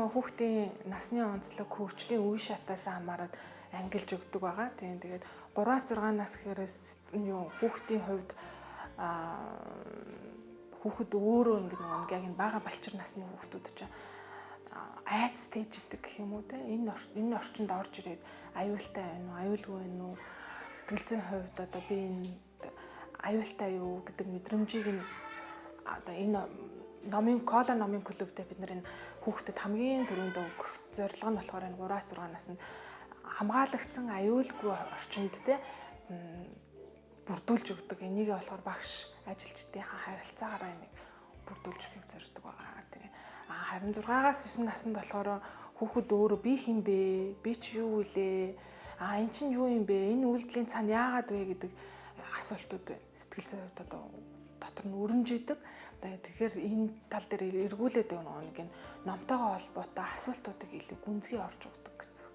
Хүүхдийн насны онцлог хөгжлийн үе шатаас хамаарат ангилж өгдөг байгаа. Тэгээд 3-6 нас гэхээрээс хүүхдийн хувьд хүүхэд өөрөө яг энэ бага балчир насны хүүхдүүд чинь айц тэждэг гэх юм уу те энэ орчинд орж ирээд аюултай байна уу, аюулгүй байна уу, сэтгэл зүйн хувьд одоо би энэ аюултай юу гэдэг мэдрэмжийг нь одоо энэ кола номын клубтэй бид нар энэ хүүхдэд хамгийн түрүүнд өгөх зорилго нь болохоор энэ 3-6 наснд хамгаалагдсан аюулгүй орчинд те бүрдүүлж өгдөг. Энийг болохоор багш ажилчдын харилцаагаараа энийг бүрдүүлж өгөхийг зорддог байгаа. Тэгээ харин 6-аас 9 наснд болохоор хүүхэд өөрөө би хэн бэ? Би ч юу вэ? Эн чинь юу юм бэ? Энэ үйлдэлийн цаана яагаад вэ гэдэг асуултууд сэтгэл зүйн хувьд одоо дотор нь өрнөж идэг. Тэгэхээр энэ тал дээр эргүүлээд нэг энэ номтойгоо холбоотой асуултуудыг илүү гүнзгий орж өгдөг гэсэн.